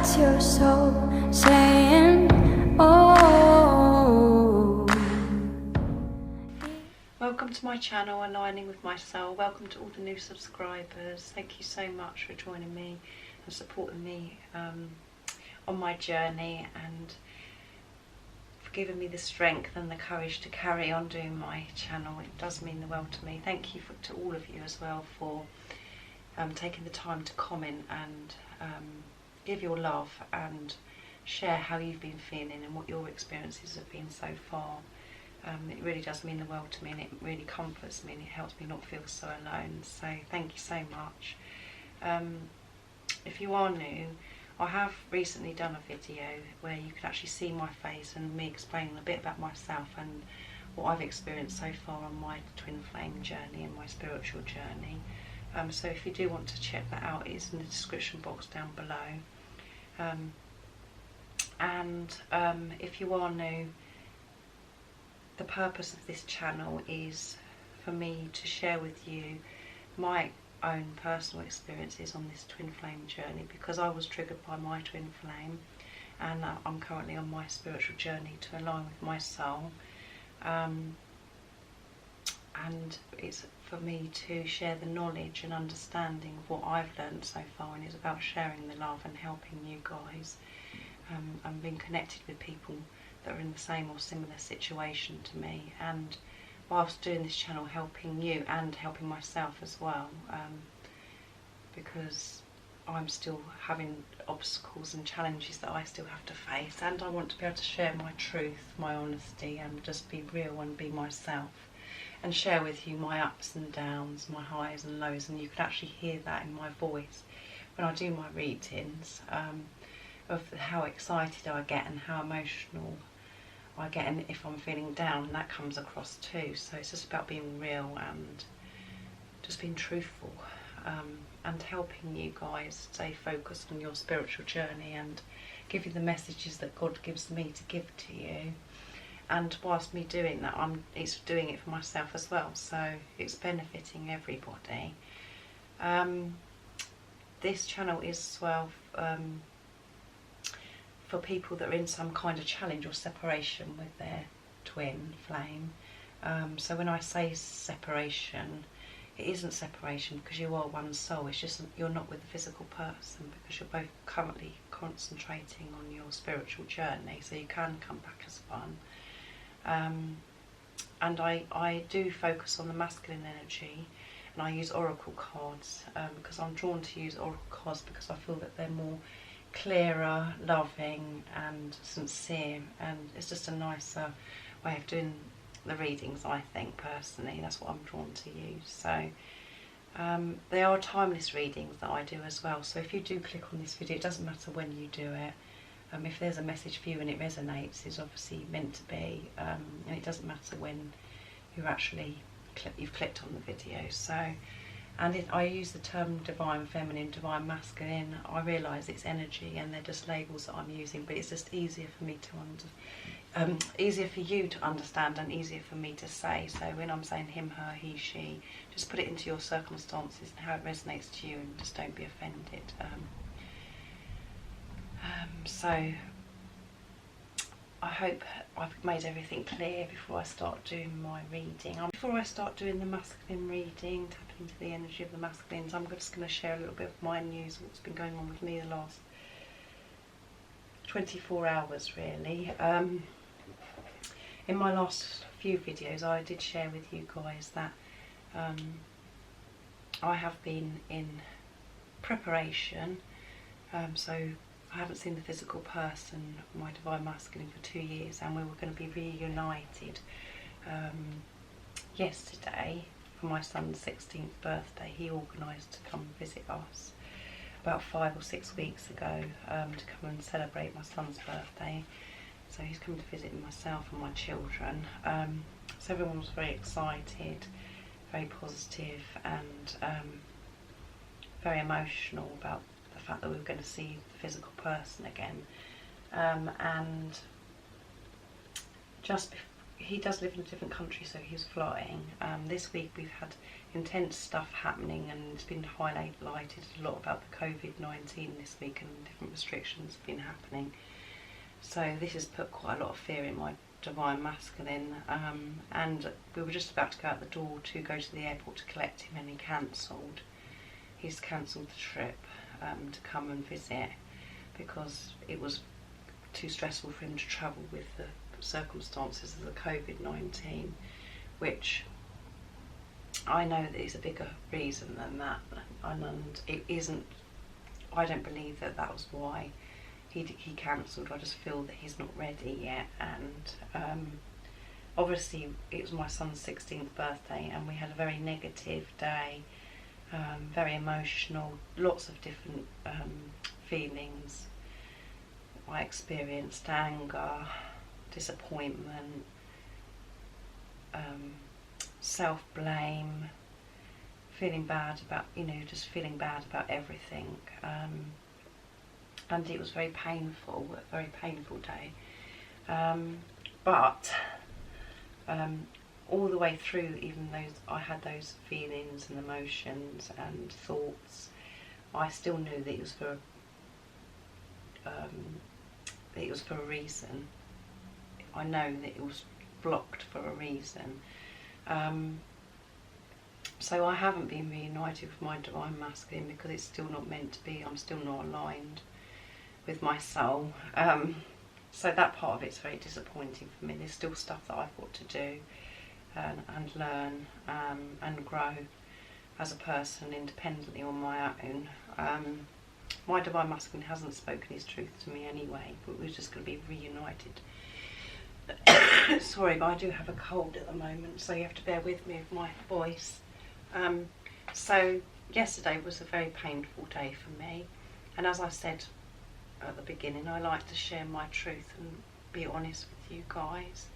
What's your soul saying? Oh. Welcome to my channel, Aligning with My Soul. Welcome to all the new subscribers. Thank you so much for joining me and supporting me on my journey, and for giving me the strength and the courage to carry on doing my channel. It does mean the world to me. Thank you to all of you as well for taking the time to comment and give your love and share how you've been feeling and what your experiences have been so far. It really does mean the world to me, and it really comforts me, and it helps me not feel so alone. So thank you so much. If you are new, I have recently done a video where you can actually see my face and me explaining a bit about myself and what I've experienced so far on my twin flame journey and my spiritual journey. So if you do want to check that out, it's in the description box down below. If you are new, the purpose of this channel is for me to share with you my own personal experiences on this twin flame journey, because I was triggered by my twin flame, and I'm currently on my spiritual journey to align with my soul. And it's for me to share the knowledge and understanding of what I've learned so far, and it's about sharing the love and helping you guys, and being connected with people that are in the same or similar situation to me, and whilst doing this channel helping you and helping myself as well, because I'm still having obstacles and challenges that I still have to face, and I want to be able to share my truth, my honesty, and just be real and be myself, and share with you my ups and downs, my highs and lows, and you can actually hear that in my voice when I do my readings, of how excited I get and how emotional I get, and if I'm feeling down, that comes across too. So it's just about being real and just being truthful, and helping you guys stay focused on your spiritual journey and give you the messages that God gives me to give to you. And whilst me doing that, it's doing it for myself as well, so it's benefiting everybody. This channel is as well for people that are in some kind of challenge or separation with their twin flame. So when I say separation, it isn't separation because you are one soul. It's just you're not with the physical person, because you're both currently concentrating on your spiritual journey, so you can come back as one. And I do focus on the masculine energy, and I use oracle cards, because I'm drawn to use oracle cards because I feel that they're more clearer, loving and sincere, and it's just a nicer way of doing the readings, I think personally. That's what I'm drawn to use. So they are timeless readings that I do as well, so if you do click on this video, it doesn't matter when you do it. If there's a message for you and it resonates, it's obviously meant to be, and it doesn't matter when you've clicked on the video. So, and if I use the term divine feminine, divine masculine, I realise it's energy and they're just labels that I'm using, but it's just easier for me to easier for you to understand and easier for me to say. So when I'm saying him, her, he, she, just put it into your circumstances and how it resonates to you, and just don't be offended. So I hope I've made everything clear before I start doing my reading. Before I start doing the masculine reading, tapping into the energy of the masculines, I'm just going to share a little bit of my news, what's been going on with me the last 24 hours really. In my last few videos I did share with you guys that I have been in preparation, so I haven't seen the physical person, my divine masculine, for 2 years, and we were going to be reunited yesterday for my son's 16th birthday. He organised to come visit us about 5 or 6 weeks ago, to come and celebrate my son's birthday. So he's come to visit myself and my children. So everyone was very excited, very positive, and very emotional about the fact that we were going to see the physical person again. And just he does live in a different country, so he was flying. This week we've had intense stuff happening, and it's been highlighted a lot about the COVID-19 this week, and different restrictions have been happening. So this has put quite a lot of fear in my divine masculine, and we were just about to go out the door to go to the airport to collect him, and he cancelled. He's cancelled the trip to come and visit because it was too stressful for him to travel with the circumstances of the COVID-19, which I know that is a bigger reason than that, and it isn't. I don't believe that that was why he cancelled. I just feel that he's not ready yet, and obviously it was my son's 16th birthday, and we had a very negative day, very emotional, lots of different feelings. I experienced anger, disappointment, self-blame, feeling bad about, just feeling bad about everything, and it was very painful, a very painful day, but all the way through, even though I had those feelings and emotions and thoughts, I still knew that it was for a reason. I know that it was blocked for a reason. So I haven't been reunited with my divine masculine because it's still not meant to be. I'm still not aligned with my soul. So that part of it's very disappointing for me. There's still stuff that I've got to do and learn and grow as a person independently on my own. My divine masculine hasn't spoken his truth to me anyway, but we're just going to be reunited. Sorry, but I do have a cold at the moment, so you have to bear with me with my voice. So yesterday was a very painful day for me, and as I said at the beginning, I like to share my truth and be honest with you guys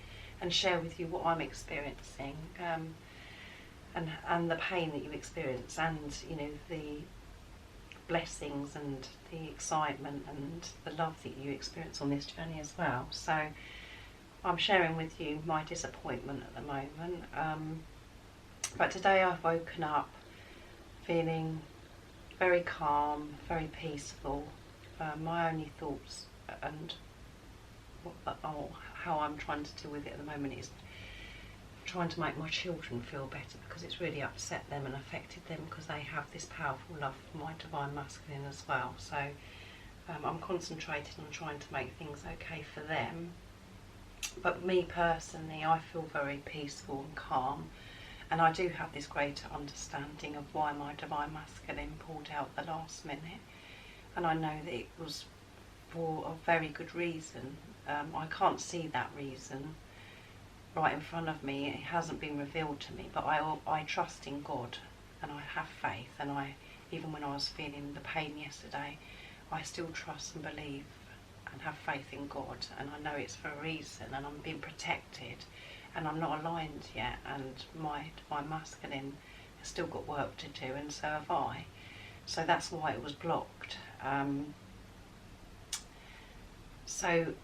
and share with you what I'm experiencing, and the pain that you experience, and the blessings and the excitement and the love that you experience on this journey as well. So I'm sharing with you my disappointment at the moment, but today I've woken up feeling very calm, very peaceful. My only thoughts and how I'm trying to deal with it at the moment is trying to make my children feel better, because it's really upset them and affected them, because they have this powerful love for my divine masculine as well. So I'm concentrating on trying to make things okay for them. But me personally, I feel very peaceful and calm, and I do have this greater understanding of why my divine masculine pulled out at the last minute, and I know that it was for a very good reason. I can't see that reason right in front of me. It hasn't been revealed to me, but I trust in God, and I have faith, and even when I was feeling the pain yesterday, I still trust and believe and have faith in God, and I know it's for a reason, and I'm being protected, and I'm not aligned yet, and my masculine has still got work to do, and so have I. So that's why it was blocked. So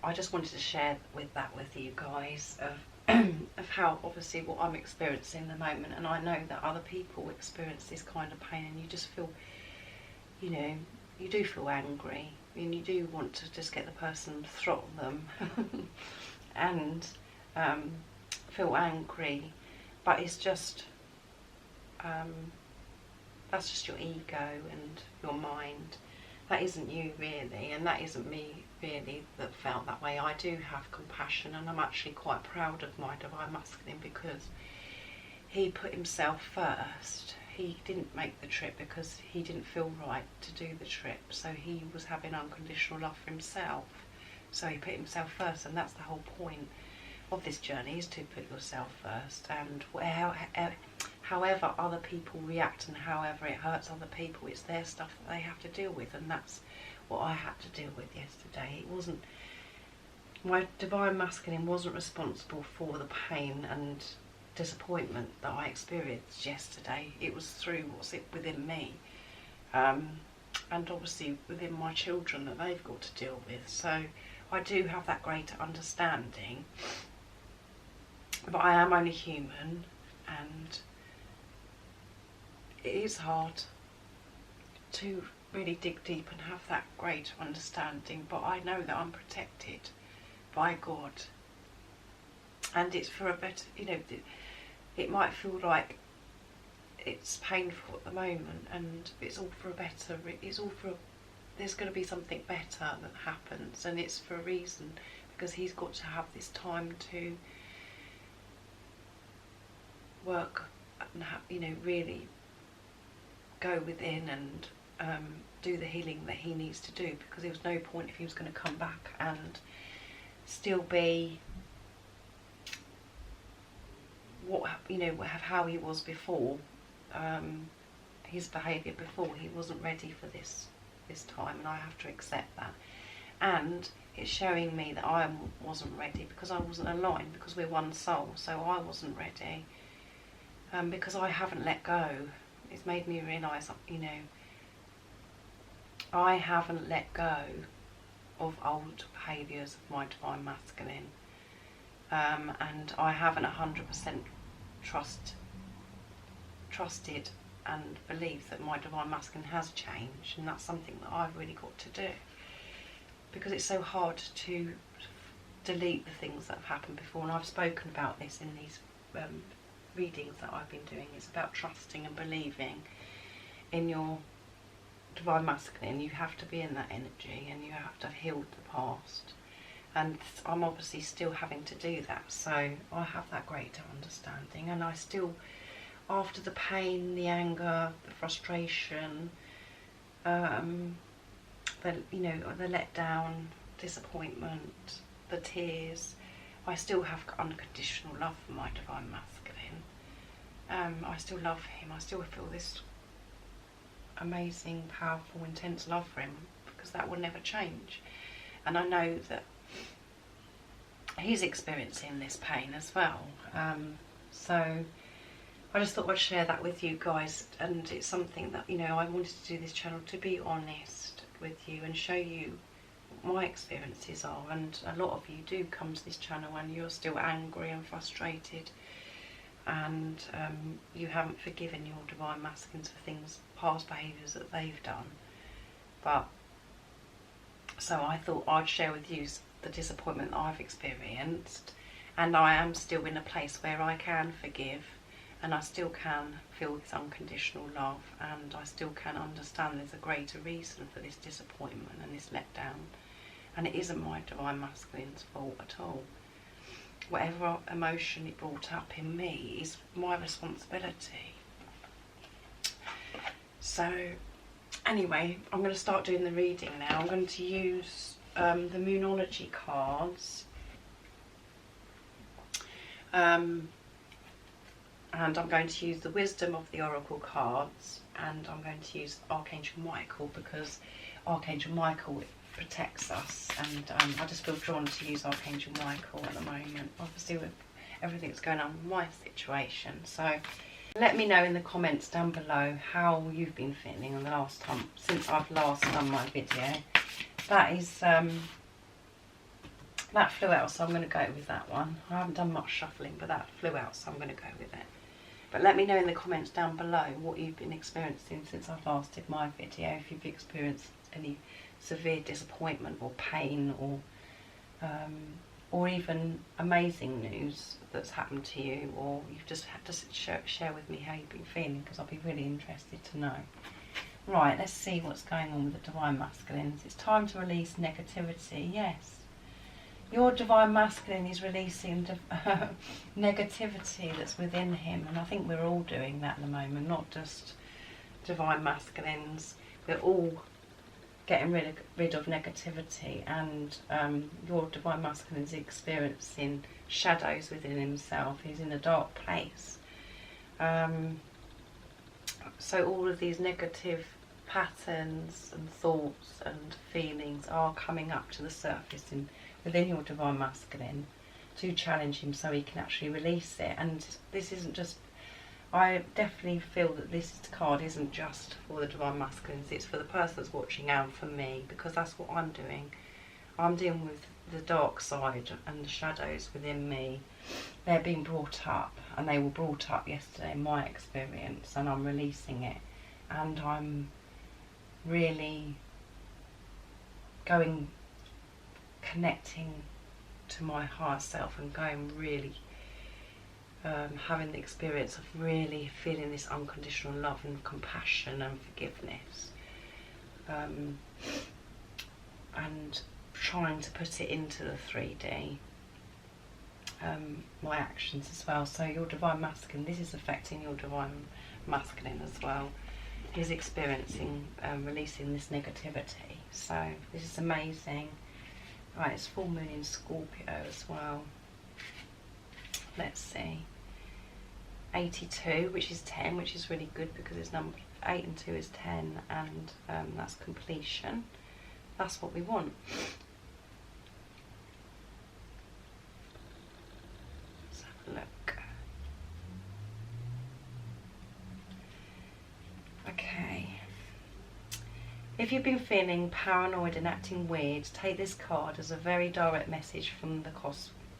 I just wanted to share that with you guys of how, obviously, what I'm experiencing at the moment, and I know that other people experience this kind of pain, and you just feel, you do feel angry, and you do want to just get the person, throttle them and feel angry, but it's just that's just your ego and your mind. That isn't you really, and that isn't me really that felt that way. I do have compassion, and I'm actually quite proud of my divine masculine, because he put himself first. He didn't make the trip because he didn't feel right to do the trip, so he was having unconditional love for himself, so he put himself first, and that's the whole point of this journey, is to put yourself first. And however other people react and however it hurts other people, it's their stuff that they have to deal with, and that's what I had to deal with yesterday. It wasn't, my divine masculine wasn't responsible for the pain and disappointment that I experienced yesterday. It was through what's within me, and obviously within my children that they've got to deal with. So I do have that greater understanding, but I am only human, and it is hard to really dig deep and have that greater understanding, but I know that I'm protected by God, and it's for a better, you know, it might feel like it's painful at the moment, and it's all for a better, it's all for, there's going to be something better that happens, and it's for a reason, because he's got to have this time to work and you know, really go within and do the healing that he needs to do, because there was no point if he was going to come back and still be what, you know, how he was before, his behaviour before. He wasn't ready for this time, and I have to accept that. And it's showing me that I wasn't ready, because I wasn't aligned, because we're one soul, so I wasn't ready, because I haven't let go. It's made me realise, you know, I haven't let go of old behaviours of my divine masculine, and I haven't 100% trusted and believed that my divine masculine has changed, and that's something that I've really got to do, because it's so hard to delete the things that have happened before, and I've spoken about this in these readings that I've been doing. It's about trusting and believing in your divine masculine. You have to be in that energy, and you have to have healed the past, and I'm obviously still having to do that, so I have that greater understanding, and I still, after the pain, the anger, the frustration, the, you know, the letdown, disappointment, the tears, I still have unconditional love for my divine masculine. I still love him. I still feel this amazing, powerful, intense love for him, because that will never change. And I know that he's experiencing this pain as well. So I just thought I'd share that with you guys, and it's something that, you know, I wanted to do this channel to be honest with you and show you what my experiences are. And a lot of you do come to this channel and you're still angry and frustrated, and you haven't forgiven your divine masculines for things, past behaviours that they've done. But so I thought I'd share with you the disappointment that I've experienced, and I am still in a place where I can forgive, and I still can feel this unconditional love, and I still can understand there's a greater reason for this disappointment and this letdown, and it isn't my divine masculine's fault at all. Whatever emotion it brought up in me is my responsibility. So anyway, I'm going to start doing the reading now. I'm going to use the Moonology cards, and I'm going to use the Wisdom of the Oracle cards, and I'm going to use Archangel Michael, because Archangel Michael protects us, and I just feel drawn to use Archangel Michael at the moment, obviously with everything that's going on with my situation. So let me know in the comments down below how you've been feeling on the last time, since I've last done my video. That is, that flew out, so I'm going to go with that one. I haven't done much shuffling, but that flew out, so I'm going to go with it. But let me know in the comments down below what you've been experiencing since I've last did my video, if you've experienced any severe disappointment or pain, or even amazing news that's happened to you, or you've just had to share with me how you've been feeling, because I'll be really interested to know. Right, let's see what's going on with the divine masculines. It's time to release negativity. Yes, your divine masculine is releasing negativity that's within him, and I think we're all doing that at the moment, not just divine masculines. We're all getting rid of negativity, and your divine masculine is experiencing shadows within himself. He's in a dark place. So all of these negative patterns and thoughts and feelings are coming up to the surface within your divine masculine to challenge him, so he can actually release it. And this isn't just, I definitely feel that this card isn't just for the divine masculines, it's for the person that's watching and for me, because that's what I'm doing. I'm dealing with the dark side and the shadows within me. They're being brought up, and they were brought up yesterday in my experience, and I'm releasing it, and I'm really connecting to my higher self, and going really having the experience of really feeling this unconditional love and compassion and forgiveness, and trying to put it into the 3D, my actions as well. So your divine masculine, this is affecting your divine masculine as well. He's experiencing releasing this negativity. So this is amazing. Right, it's full moon in Scorpio as well. Let's see. 82, which is 10, which is really good because it's number 8 and 2 is 10, and that's completion. That's what we want. Let's have a look. Okay. If you've been feeling paranoid and acting weird, take this card as a very direct message from the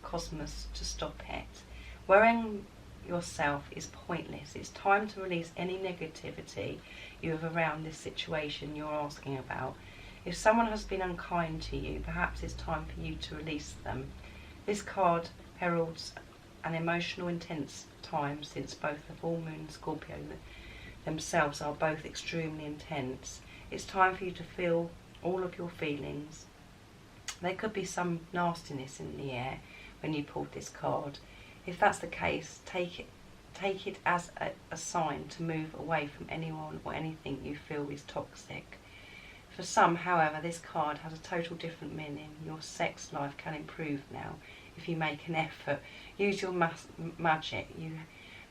cosmos to stop it. Worrying yourself is pointless. It's time to release any negativity you have around this situation you're asking about. If someone has been unkind to you, perhaps it's time for you to release them. This card heralds an emotional, intense time, since both the full moon and Scorpio themselves are both extremely intense. It's time for you to feel all of your feelings. There could be some nastiness in the air when you pulled this card. If that's the case, take it as a sign to move away from anyone or anything you feel is toxic. For some, however, this card has a total different meaning. Your sex life can improve now if you make an effort. Use your magic. You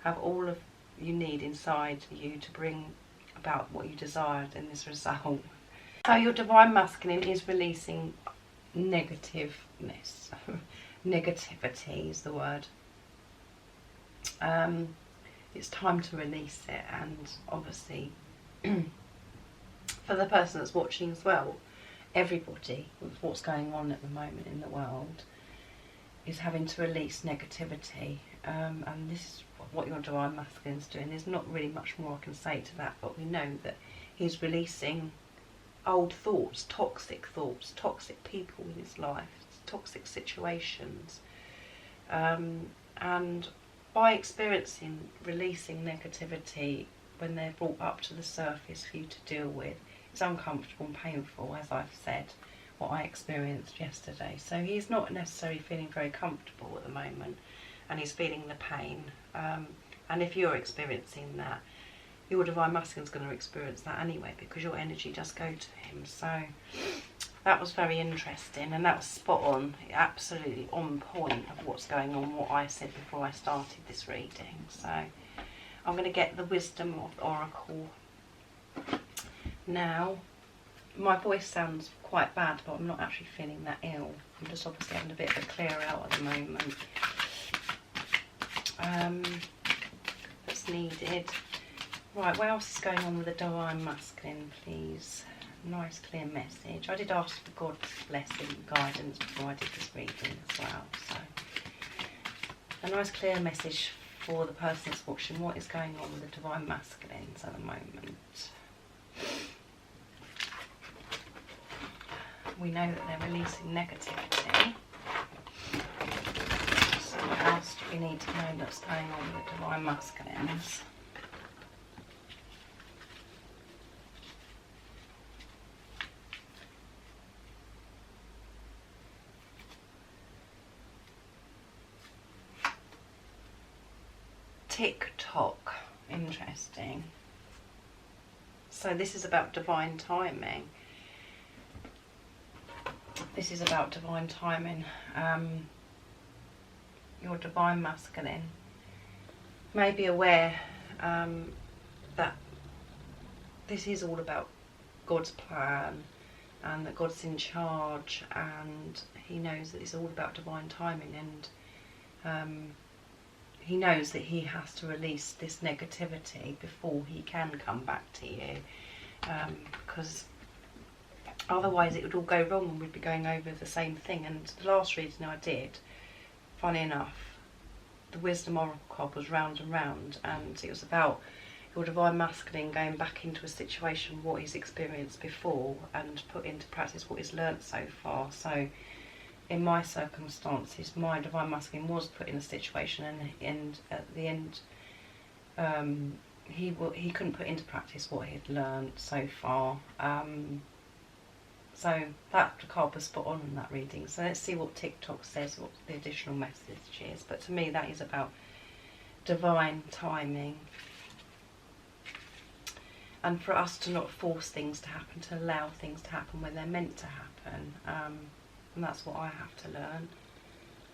have all of you need inside you to bring about what you desired in this result. So your divine masculine is releasing negativeness. Negativity is the word. It's time to release it, and obviously for the person that's watching as well, everybody with what's going on at the moment in the world is having to release negativity, and this is what your divine masculine is doing. There's not really much more I can say to that, but we know that he's releasing old thoughts, toxic people in his life, toxic situations, and by releasing negativity when they're brought up to the surface for you to deal with, it's uncomfortable and painful, as I've said, what I experienced yesterday. So he's not necessarily feeling very comfortable at the moment, and he's feeling the pain. And if you're experiencing that, your divine masculine is going to experience that anyway, because your energy does go to him. So that was very interesting, and that was spot on, absolutely on point of what's going on, what I said before I started this reading. So I'm going to get the Wisdom of the Oracle now. My voice sounds quite bad, but I'm not actually feeling that ill. I'm just obviously having a bit of a clear out at the moment. It's needed. Right, what else is going on with the divine masculine, please? Nice clear message. I did ask for God's blessing and guidance before I did this reading as well. So a nice clear message for the person that's watching. What is going on with the divine masculines at the moment? We know that they're releasing negativity. So what else do we need to know that's going on with the divine masculines? TikTok, interesting. So this is about divine timing. This is about divine timing. Your divine masculine may be aware that this is all about God's plan, and that God's in charge, and he knows that it's all about divine timing, and he knows that he has to release this negativity before he can come back to you, because Otherwise it would all go wrong and we'd be going over the same thing. And the last reading I did, funny enough, the Wisdom Oracle card was round and round, and it was about your Divine Masculine going back into a situation, what he's experienced before, and put into practice what he's learnt so far. So in my circumstances, my Divine Masculine was put in a situation, and at the end he couldn't put into practice what he'd learnt so far. So that card was spot on in that reading. So let's see what TikTok says, what the additional message is. But to me that is about divine timing. And for us to not force things to happen, to allow things to happen when they're meant to happen. And that's what I have to learn.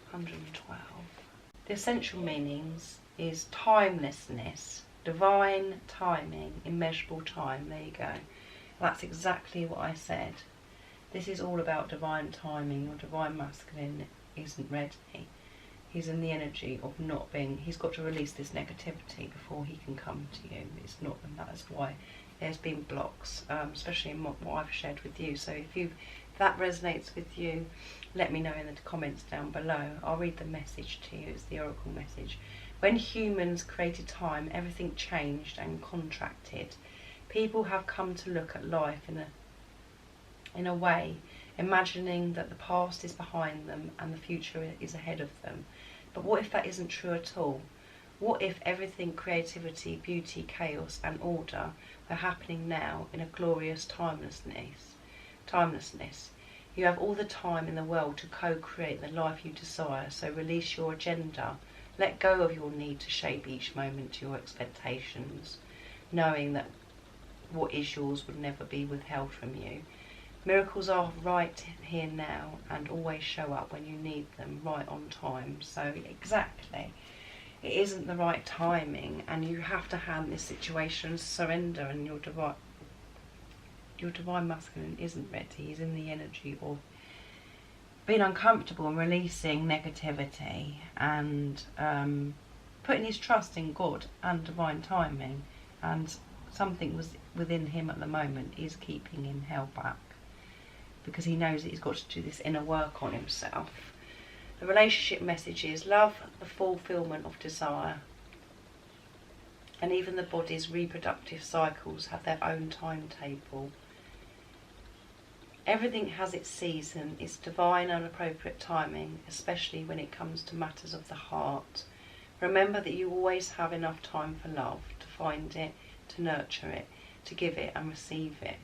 112. The essential meanings is timelessness, divine timing, immeasurable time. There you go. That's exactly what I said. This is all about divine timing. Your Divine Masculine isn't ready. He's in the energy of not being, he's got to release this negativity before he can come to you. It's not, and that is why there's been blocks, especially in what I've shared with you. So if that resonates with you, let me know in the comments down below. I'll read the message to you. It's the Oracle message. When humans created time, everything changed and contracted. People have come to look at life in a way, imagining that the past is behind them and the future is ahead of them. But what if that isn't true at all? What if everything, creativity, beauty, chaos and order were happening now in a glorious timelessness? You have all the time in the world to co-create the life you desire, so release your agenda. Let go of your need to shape each moment to your expectations, knowing that what is yours would never be withheld from you. Miracles are right here now and always show up when you need them, right on time. So exactly, it isn't the right timing, and you have to hand this situation, surrender, and your Divine Masculine isn't ready. He's in the energy of being uncomfortable and releasing negativity, and putting his trust in God and divine timing. And something was within him at the moment is keeping him held back, because he knows that he's got to do this inner work on himself. The relationship message is love, the fulfillment of desire, and even the body's reproductive cycles have their own timetable. Everything has its season, its divine and appropriate timing, especially when it comes to matters of the heart. Remember that you always have enough time for love, to find it, to nurture it, to give it and receive it.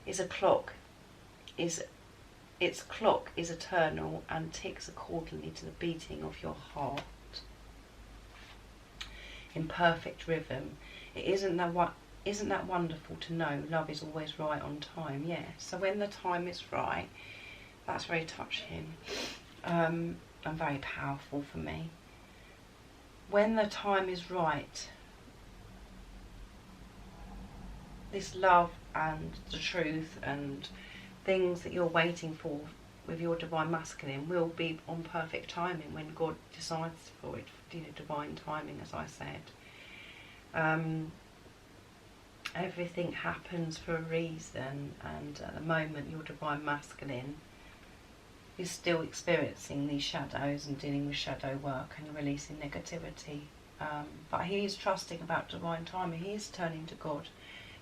Its clock is eternal and ticks accordingly to the beating of your heart in perfect rhythm. Isn't that wonderful to know love is always right on time? Yeah. So when the time is right, that's very touching and very powerful for me. When the time is right, this love and the truth and things that you're waiting for with your Divine Masculine will be on perfect timing when God decides for it. Divine timing, as I said. Everything happens for a reason, and at the moment your Divine Masculine is still experiencing these shadows and dealing with shadow work and releasing negativity. But he is trusting about divine timing. He is turning to God,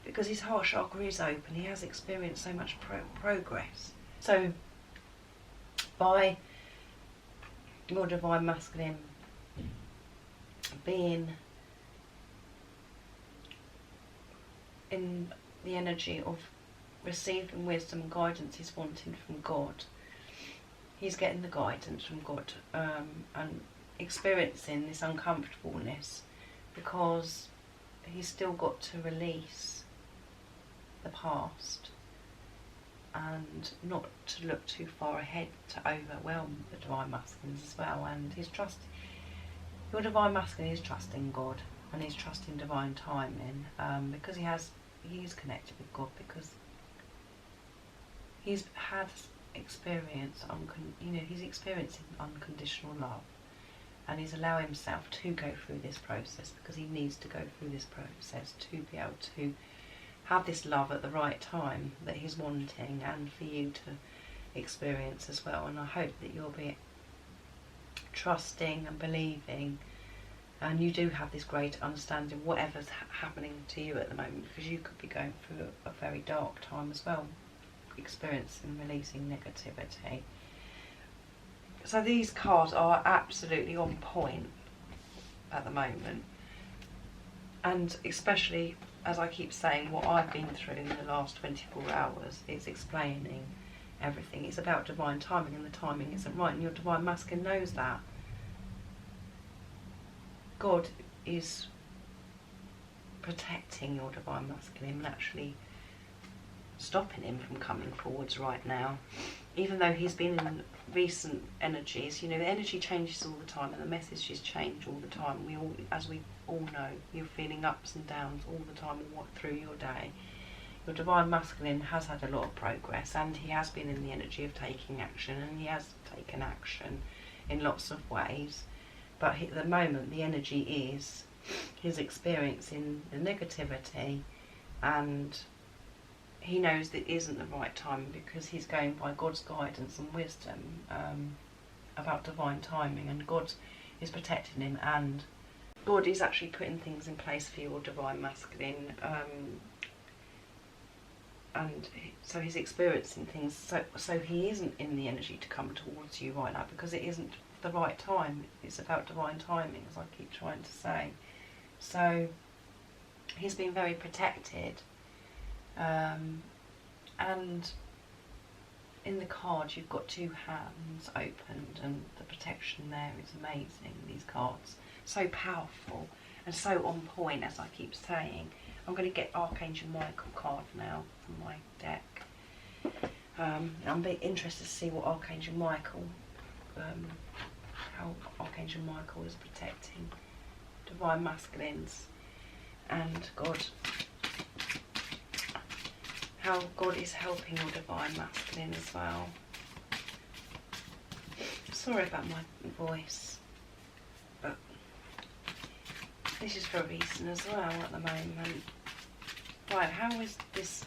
because his heart chakra is open. He has experienced so much progress. So by your Divine Masculine being in the energy of receiving wisdom and guidance he's wanting from God, he's getting the guidance from God, and experiencing this uncomfortableness, because he's still got to release the past and not to look too far ahead to overwhelm the Divine Masculines as well. And your Divine Masculine is trusting God, and he's trusting divine timing, because he's connected with God, because he's had experience he's experiencing unconditional love, and he's allowing himself to go through this process because he needs to go through this process to be able to have this love at the right time that he's wanting, and for you to experience as well. And I hope that you'll be trusting and believing, and you do have this great understanding whatever's happening to you at the moment, because you could be going through a very dark time as well, experiencing, releasing negativity. So these cards are absolutely on point at the moment, and especially, as I keep saying, what I've been through in the last 24 hours is explaining everything. It's about divine timing, and the timing isn't right, and your divine masculine knows that. God is protecting your divine masculine and actually stopping him from coming forwards right now, even though he's been in recent energies. You know, the energy changes all the time, and the messages change all the time. We all, as we all know, you're feeling ups and downs all the time through your day. Your divine masculine has had a lot of progress, and he has been in the energy of taking action, and he has taken action in lots of ways. But at the moment, the energy is he's experiencing the negativity, and he knows that it isn't the right time, because he's going by God's guidance and wisdom about divine timing, and God is protecting him, and God is actually putting things in place for your divine masculine, and so he's experiencing things, so he isn't in the energy to come towards you right now, because it isn't the right time. It's about divine timing, as I keep trying to say. So he's been very protected, and in the card you've got two hands opened, and the protection there is amazing. These cards, so powerful and so on point, as I keep saying. I'm going to get Archangel Michael card now from my deck. I'm very interested to see what Archangel Michael, how Archangel Michael is protecting divine masculines, and God, how God is helping your divine masculine as well. Sorry about my voice, but this is for a reason as well at the moment. Right, how is this,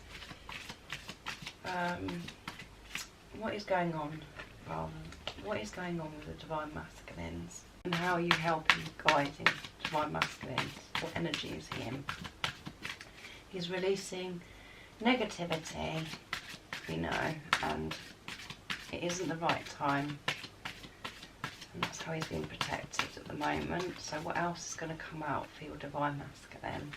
what is going on, what is going on with the divine masculines, and how are you helping, guiding divine masculines? What energy is he in? He's releasing negativity, you know, and it isn't the right time, and that's how he's being protected at the moment. So what else is going to come out for your divine masculine?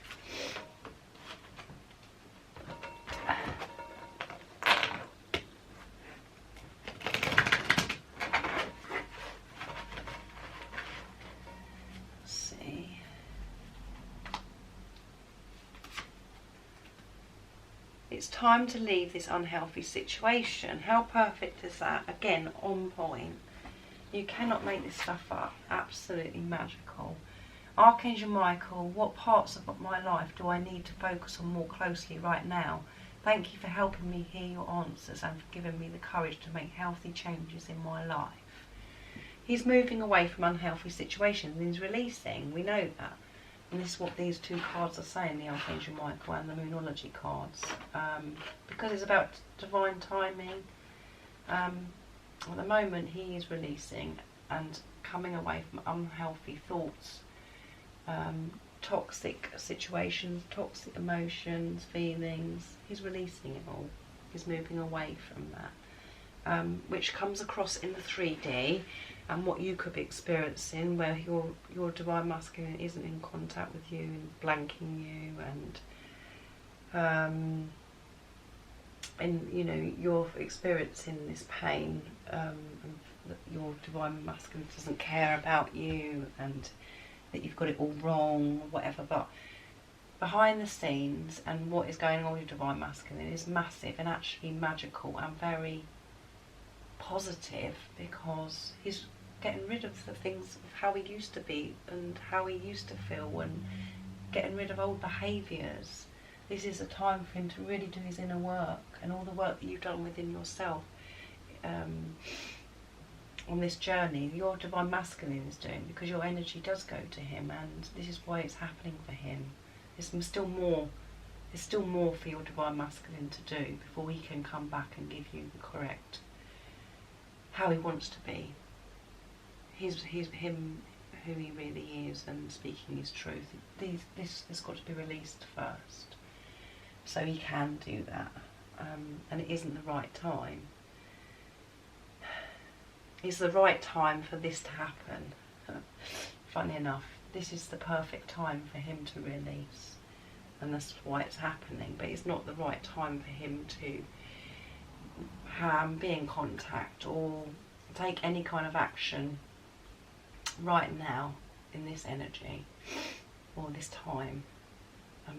It's time to leave this unhealthy situation. How perfect is that? Again, on point. You cannot make this stuff up. Absolutely magical. Archangel Michael, what parts of my life do I need to focus on more closely right now? Thank you for helping me hear your answers and for giving me the courage to make healthy changes in my life. He's moving away from unhealthy situations and he's releasing. We know that. And this is what these two cards are saying, the Archangel Michael and the Moonology cards. Because it's about divine timing, at the moment he is releasing and coming away from unhealthy thoughts, toxic situations, toxic emotions, feelings. He's releasing it all. He's moving away from that, which comes across in the 3D. And what you could be experiencing, where your divine masculine isn't in contact with you and blanking you, and you know, you're experiencing this pain, and that your divine masculine doesn't care about you, and that you've got it all wrong or whatever. But behind the scenes, and what is going on with your divine masculine is massive and actually magical and very positive, because he's getting rid of the things of how he used to be and how he used to feel, and getting rid of old behaviours. This is a time for him to really do his inner work, and all the work that you've done within yourself on this journey, your divine masculine is doing, because your energy does go to him, and this is why it's happening for him. There's still more There's still more for your Divine Masculine to do before he can come back and give you the correct, how he wants to be. Him, who he really is, and speaking his truth. This has got to be released first, so he can do that. And it isn't the right time. It's the right time for this to happen. Funny enough, this is the perfect time for him to release, and that's why it's happening. But it's not the right time for him to be in contact or take any kind of action right now in this energy or this time,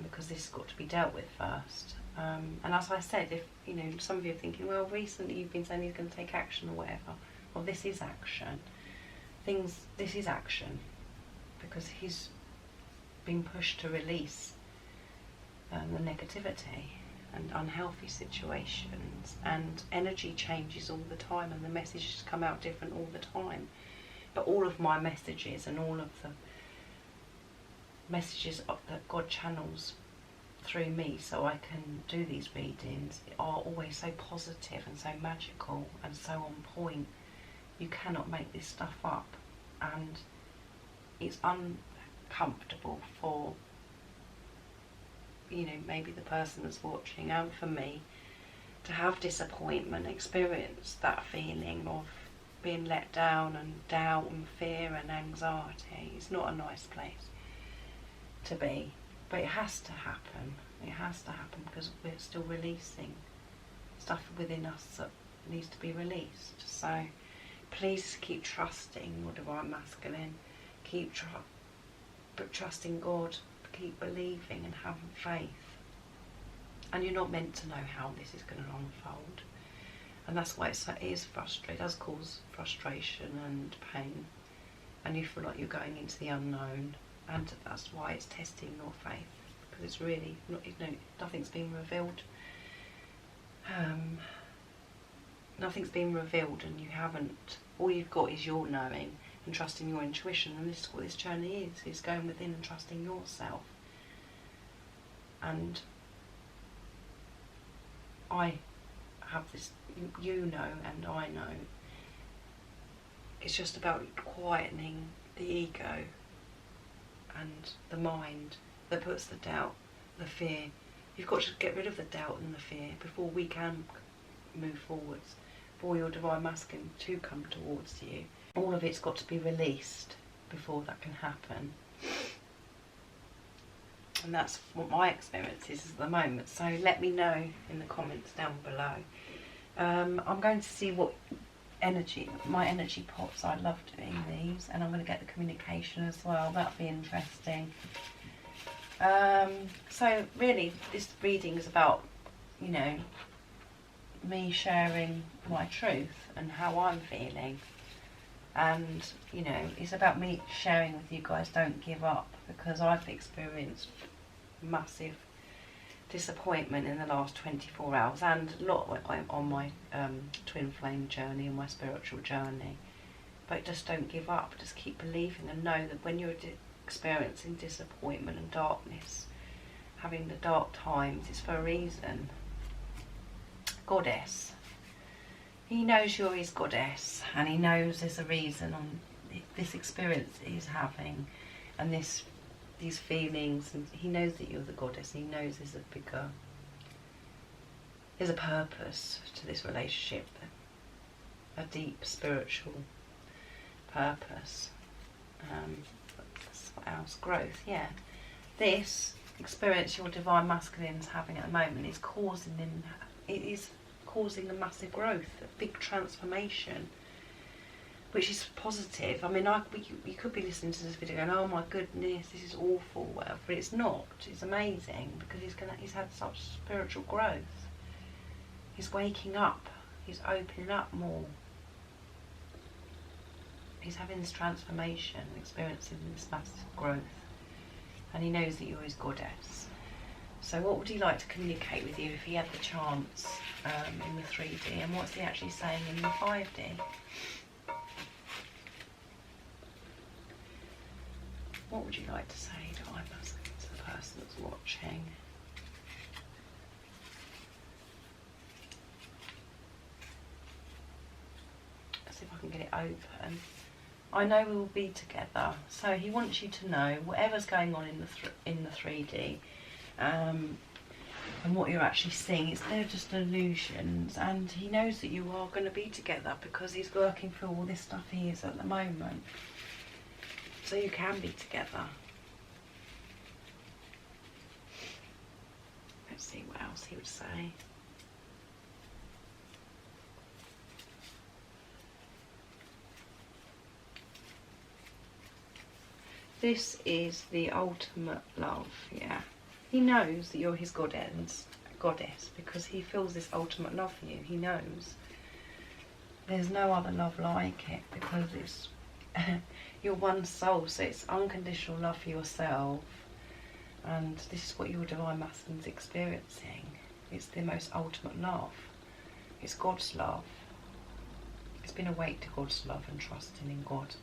because this has got to be dealt with first. And as I said, if you know, some of you are thinking, well, recently you've been saying he's going to take action or whatever. Well, this is action. This is action, because he's been pushed to release the negativity and unhealthy situations, and energy changes all the time, and the messages come out different all the time. But all of my messages and all of the messages that God channels through me so I can do these readings are always so positive and so magical and so on point. You cannot make this stuff up, and it's uncomfortable for, you know, maybe the person that's watching, and for me, to have disappointment, experience that feeling of being let down and doubt and fear and anxiety. It's not a nice place to be, but it has to happen. It has to happen because we're still releasing stuff within us that needs to be released. So please keep trusting your Divine Masculine, keep trusting God, keep believing and having faith. And you're not meant to know how this is going to unfold. And that's why it is frustrating. It does cause frustration and pain, and you feel like you're going into the unknown, and that's why it's testing your faith, because it's really not, you know, nothing's been revealed. Nothing's been revealed, and you haven't. All you've got is your knowing and trusting your intuition, and this is what this journey is. It's going within and trusting yourself. And I have this, you know, and I know. It's just about quietening the ego and the mind that puts the doubt, the fear. You've got to get rid of the doubt and the fear before we can move forwards, for your Divine Masculine to come towards you. All of it's got to be released before that can happen. And that's what my experience is at the moment. So let me know in the comments down below. I'm going to see what my energy pops. I love doing these, and I'm going to get the communication as well. That'll be interesting. So really, this reading is about, you know, me sharing my truth and how I'm feeling. And, you know, it's about me sharing with you guys, don't give up, because I've experienced massive disappointment in the last 24 hours, and a lot on my twin flame journey and my spiritual journey. But just don't give up, just keep believing, and know that when you're experiencing disappointment and darkness, having the dark times, it's for a reason. Goddess, he knows you're his goddess, and he knows there's a reason on this experience that he's having, and these feelings, and he knows that you're the goddess. He knows there's a purpose to this relationship, a deep spiritual purpose. What else? Growth. Yeah, this experience your Divine Masculine's having at the moment is causing him. It is causing a massive growth, a big transformation, which is positive. I mean, you could be listening to this video going, oh my goodness, this is awful, whatever. But it's not. It's amazing, because he's had such spiritual growth. He's waking up. He's opening up more. He's having this transformation, experiencing this massive growth, and he knows that you're his goddess. So what would he like to communicate with you if he had the chance in the 3D, and what's he actually saying in the 5D? What would you like to say, Divine Masculine, to the person that's watching? get it over. And I know we will be together. So he wants you to know whatever's going on in the 3D, and what you're actually seeing, they're just illusions, and he knows that you are going to be together because he's working through all this stuff he is at the moment. So you can be together. Let's see what else he would say. This is the ultimate love, yeah. He knows that you're his goddess, because he feels this ultimate love for you. He knows. There's no other love like it, because it's you're one soul, so it's unconditional love for yourself. And this is what your Divine Masculine's experiencing. It's the most ultimate love. It's God's love. It's been awake to God's love and trusting in God.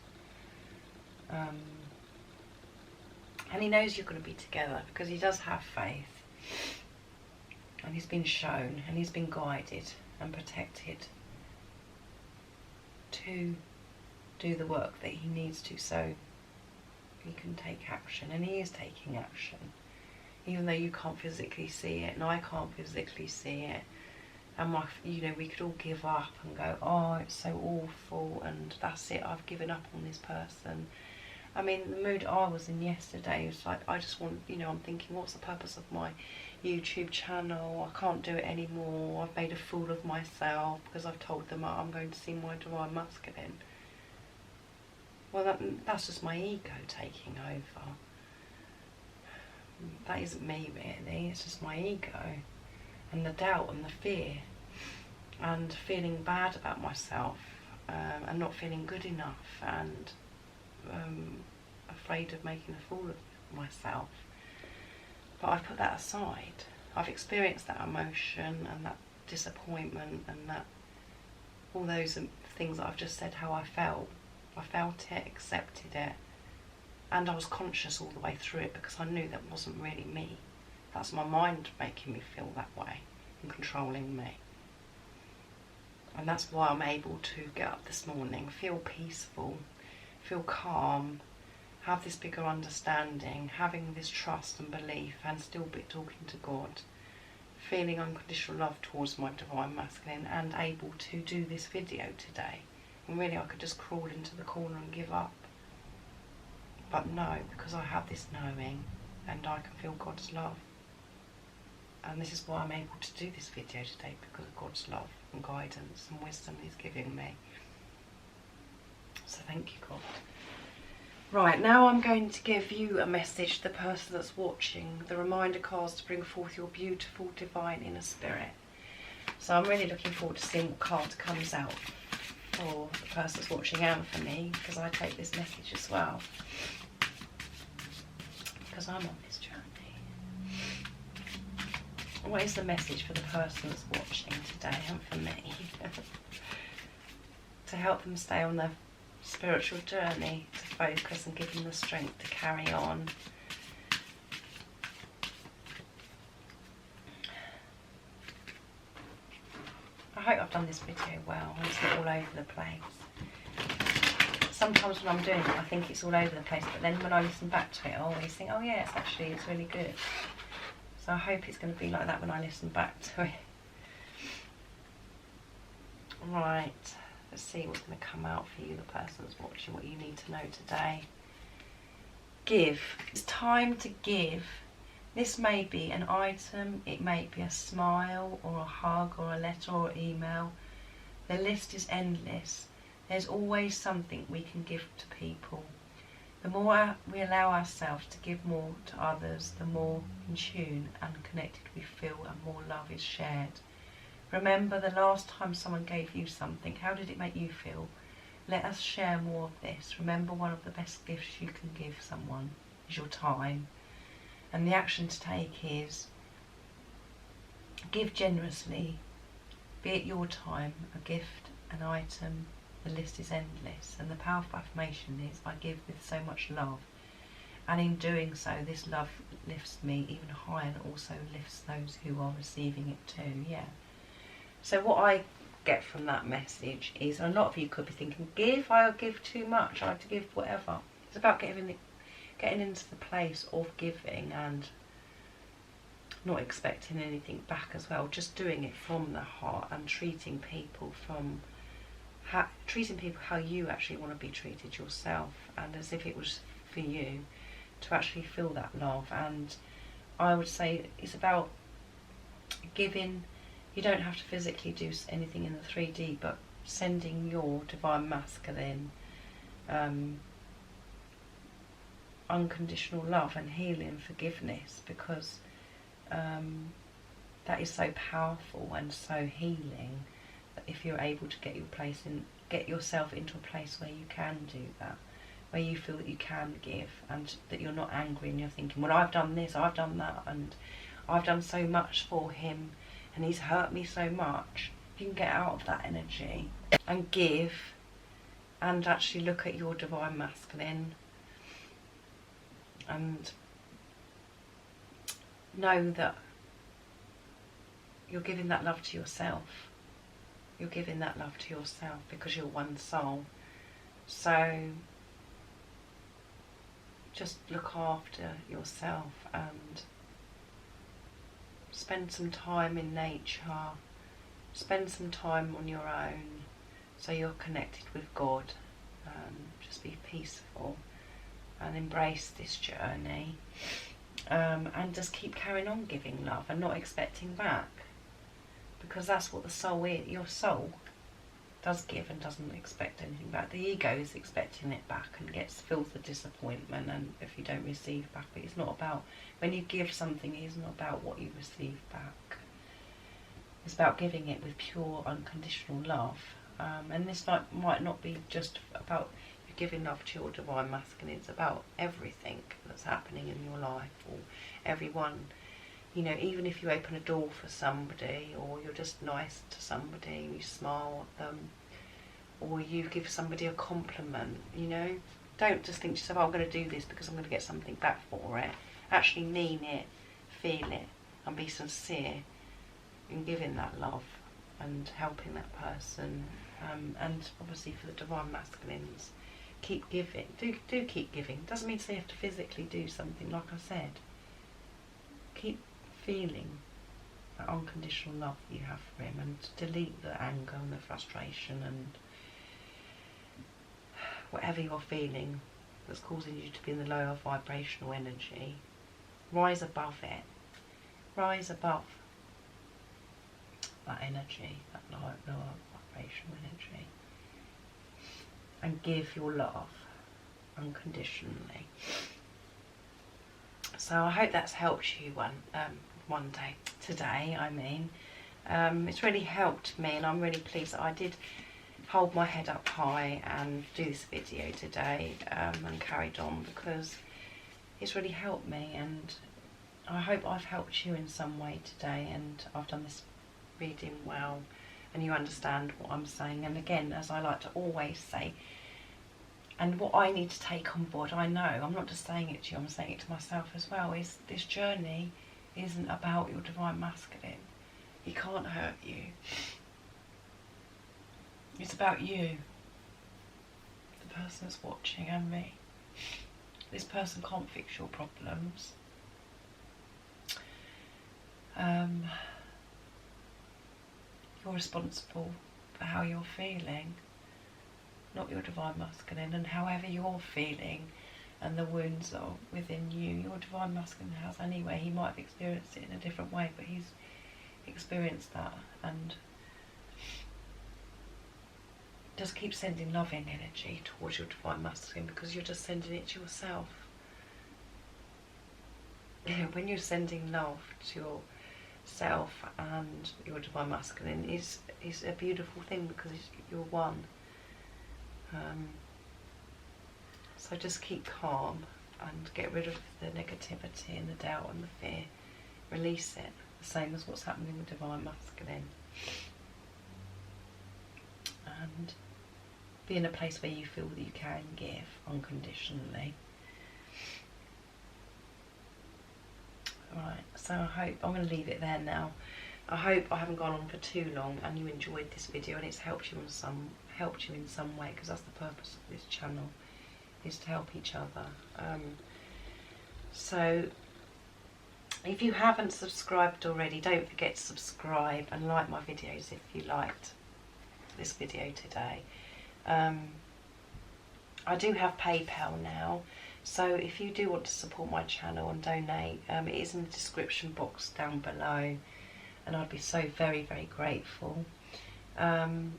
And he knows you're going to be together because he does have faith. And he's been shown and he's been guided and protected to do the work that he needs to, so he can take action. And he is taking action, even though you can't physically see it and I can't physically see it. And we could all give up and go, oh, it's so awful and that's it, I've given up on this person. I mean, the mood I was in yesterday was like, I just want, I'm thinking, what's the purpose of my YouTube channel? I can't do it anymore. I've made a fool of myself because I've told them I'm going to see my Divine Masculine. Well, that's just my ego taking over. That isn't me, really. It's just my ego. And the doubt and the fear. And feeling bad about myself. And not feeling good enough. And afraid of making a fool of myself. But I've put that aside. I've experienced that emotion and that disappointment and that all those things that I've just said how I felt. I felt it, accepted it, and I was conscious all the way through it because I knew that wasn't really me. That's my mind making me feel that way and controlling me. And that's why I'm able to get up this morning, feel peaceful, feel calm, have this bigger understanding, having this trust and belief, and still be talking to God, feeling unconditional love towards my Divine Masculine, and able to do this video today. And really I could just crawl into the corner and give up. But no, because I have this knowing and I can feel God's love. And this is why I'm able to do this video today, because of God's love and guidance and wisdom He's giving me. So thank you, God. Right, now I'm going to give you a message to the person that's watching, the reminder cards to bring forth your beautiful divine inner spirit. So I'm really looking forward to seeing what card comes out for the person that's watching and for me, because I take this message as well, because I'm on this journey. What is the message for the person that's watching today and for me? To help them stay on their spiritual journey, to focus and give them the strength to carry on. I hope I've done this video well and it's not all over the place. Sometimes when I'm doing it I think it's all over the place, but then when I listen back to it I always think, oh yeah, it's really good. So I hope it's going to be like that when I listen back to it. Right, let's see what's going to come out for you, the person that's watching, what you need to know today. Give. It's time to give. This may be an item, it may be a smile or a hug or a letter or email. The list is endless. There's always something we can give to people. The more we allow ourselves to give more to others, the more in tune and connected we feel and more love is shared. Remember the last time someone gave you something, how did it make you feel? Let us share more of this. Remember, one of the best gifts you can give someone is your time. And the action to take is give generously, be it your time, a gift, an item. The list is endless, and the powerful affirmation is, I give with so much love, and in doing so this love lifts me even higher and also lifts those who are receiving it too. Yeah. So what I get from that message is, and a lot of you could be thinking, I give too much, I like to give whatever. It's about getting into the place of giving and not expecting anything back as well. Just doing it from the heart and treating people how you actually want to be treated yourself, and as if it was for you to actually feel that love. And I would say it's about giving. You don't have to physically do anything in the 3D, but sending your divine masculine unconditional love and healing, forgiveness, because that is so powerful and so healing, that if you're able to get yourself into a place where you can do that, where you feel that you can give, and that you're not angry and you're thinking, well, I've done this, I've done that, and I've done so much for him and he's hurt me so much. You can get out of that energy and give, and actually look at your divine masculine and know that you're giving that love to yourself. You're giving that love to yourself because you're one soul. So just look after yourself and spend some time in nature, spend some time on your own so you're connected with God. Just be peaceful and embrace this journey, and just keep carrying on giving love and not expecting back, because that's what the soul is. Your soul does give and doesn't expect anything back. The ego is expecting it back and feels the disappointment and if you don't receive back. But it's not about, when you give something, it's not about what you receive back. It's about giving it with pure unconditional love. And this might not be just about you giving love to your divine masculine. It's about everything that's happening in your life, or everyone. You know, even if you open a door for somebody, or you're just nice to somebody, you smile at them, or you give somebody a compliment, you know, don't just think to yourself, oh, I'm going to do this because I'm going to get something back for it. Actually mean it, feel it, and be sincere in giving that love and helping that person. And obviously for the divine masculines, keep giving. Do keep giving. Doesn't mean to say you have to physically do something, like I said. Keep feeling that unconditional love that you have for him, and delete the anger and the frustration and whatever you're feeling that's causing you to be in the lower vibrational energy. Rise above it. Rise above that energy, that lower vibrational energy, and give your love unconditionally. So I hope that's helped you one day, today I mean. It's really helped me, and I'm really pleased that I did hold my head up high and do this video today, and carried on, because it's really helped me, and I hope I've helped you in some way today, and I've done this reading well and you understand what I'm saying. And again, as I like to always say, and what I need to take on board, I know, I'm not just saying it to you, I'm saying it to myself as well, is this journey isn't about your divine masculine. He can't hurt you. It's about you, the person that's watching, and me. This person can't fix your problems. You're responsible for how you're feeling, not your divine masculine. And however you're feeling and the wounds are within you, your divine masculine has anyway. He might have experienced it in a different way, but he's experienced that. And just keep sending loving energy towards your divine masculine, because you're just sending it to yourself. Yeah, when you're sending love to yourself and your divine masculine, is a beautiful thing, because you're one. So just keep calm and get rid of the negativity and the doubt and the fear. Release it, the same as what's happening with divine masculine. And be in a place where you feel that you can give unconditionally. Right, so I hope I'm going to leave it there now. I hope I haven't gone on for too long and you enjoyed this video and it's helped you in some way, because that's the purpose of this channel, is to help each other. So if you haven't subscribed already, don't forget to subscribe and like my videos if you liked this video today. I do have PayPal now, so if you do want to support my channel and donate, it is in the description box down below, and I'd be so very, very grateful. I'm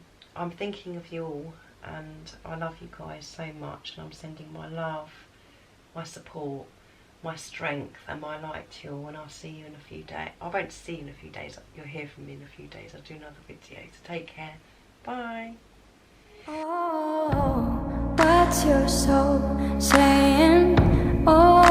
thinking of you all, and I love you guys so much, and I'm sending my love, my support, my strength and my light to you all, and I'll see you in a few days. I won't see you in a few days, you'll hear from me in a few days. I'll do another video, so take care. Bye. Oh, what's your soul saying? Oh.